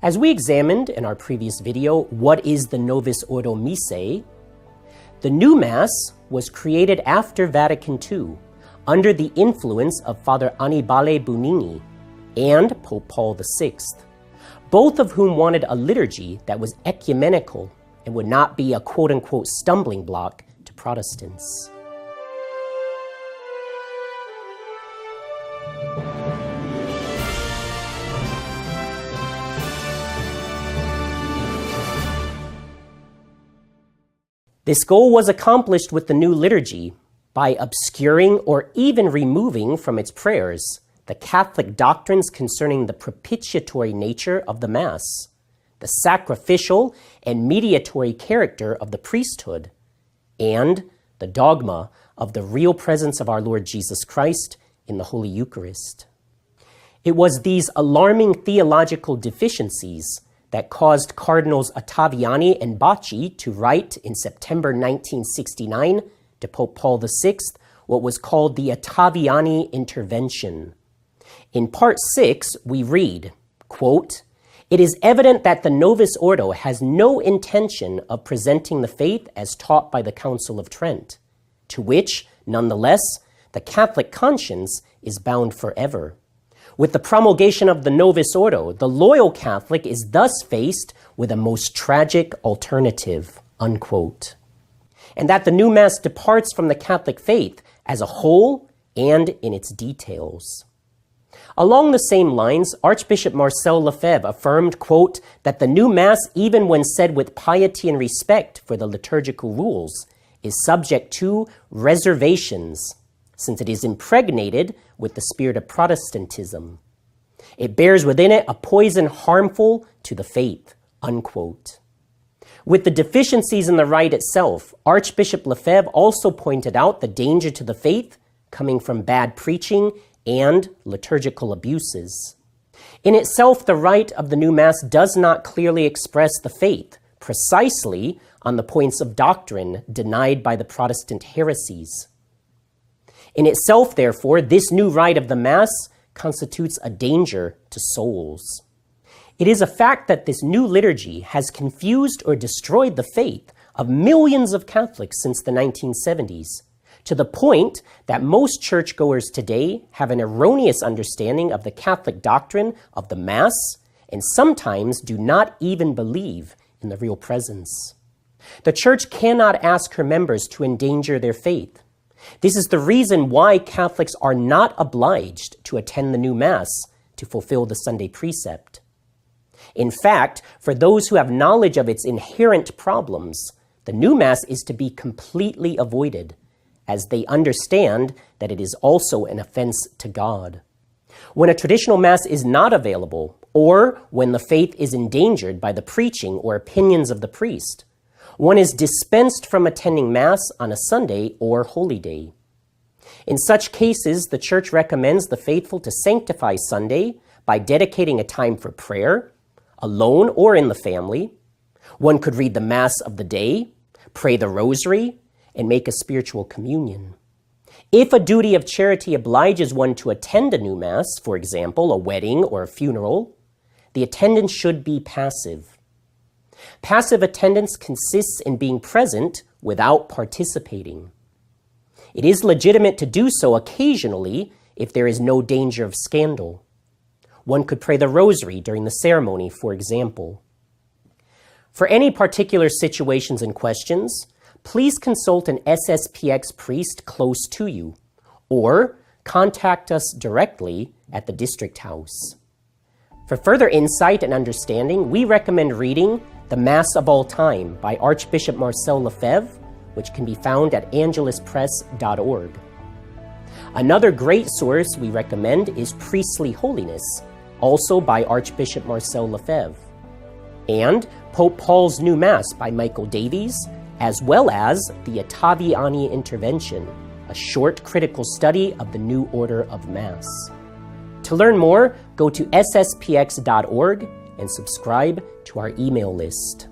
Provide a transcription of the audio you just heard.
As we examined in our previous video, what is the Novus Ordo Missae? The new Mass was created after Vatican II, under the influence of Father Annibale Bugnini and Pope Paul VI, both of whom wanted a liturgy that was ecumenical and would not be a quote-unquote stumbling block to Protestants. This goal was accomplished with the new liturgy by obscuring or even removing from its prayers the Catholic doctrines concerning the propitiatory nature of the Mass, the sacrificial and mediatory character of the priesthood, and the dogma of the real presence of our Lord Jesus Christ in the Holy Eucharist. It was these alarming theological deficiencies that caused Cardinals Ottaviani and Bacci to write in September 1969 to Pope Paul VI what was called the Ottaviani Intervention. In Part 6, we read, quote, "It is evident that the Novus Ordo has no intention of presenting the faith as taught by the Council of Trent, to which, nonetheless, the Catholic conscience is bound forever. With the promulgation of the Novus Ordo, the loyal Catholic is thus faced with a most tragic alternative," unquote. And that the new Mass departs from the Catholic faith as a whole and in its details. Along the same lines, Archbishop Marcel Lefebvre affirmed, quote, that the new Mass, even when said with piety and respect for the liturgical rules, is subject to reservations, since it is impregnated with the spirit of Protestantism. It bears within it a poison harmful to the faith, unquote. With the deficiencies in the rite itself, Archbishop Lefebvre also pointed out the danger to the faith coming from bad preaching and liturgical abuses. In itself, the rite of the new Mass does not clearly express the faith precisely on the points of doctrine denied by the Protestant heresies. In itself, therefore, this new rite of the Mass constitutes a danger to souls. It is a fact that this new liturgy has confused or destroyed the faith of millions of Catholics since the 1970s, to the point that most churchgoers today have an erroneous understanding of the Catholic doctrine of the Mass and sometimes do not even believe in the real presence. The Church cannot ask her members to endanger their faith. This is the reason why Catholics are not obliged to attend the new Mass to fulfill the Sunday precept. In fact, for those who have knowledge of its inherent problems, the new Mass is to be completely avoided, as they understand that it is also an offense to God. When a traditional Mass is not available, or when the faith is endangered by the preaching or opinions of the priest, one is dispensed from attending Mass on a Sunday or holy day. In such cases, the Church recommends the faithful to sanctify Sunday by dedicating a time for prayer, alone or in the family. One could read the Mass of the day, pray the Rosary, and make a spiritual communion. If a duty of charity obliges one to attend a new Mass, for example, a wedding or a funeral, the attendance should be passive. Passive attendance consists in being present without participating. It is legitimate to do so occasionally if there is no danger of scandal. One could pray the Rosary during the ceremony, for example. For any particular situations and questions, please consult an SSPX priest close to you, or contact us directly at the District House. For further insight and understanding, we recommend reading The Mass of All Time by Archbishop Marcel Lefebvre, which can be found at angeluspress.org. Another great source we recommend is Priestly Holiness, also by Archbishop Marcel Lefebvre, and Pope Paul's New Mass by Michael Davies, as well as the Ottaviani Intervention, a short critical study of the new order of Mass. To learn more, go to sspx.org and subscribe to our email list.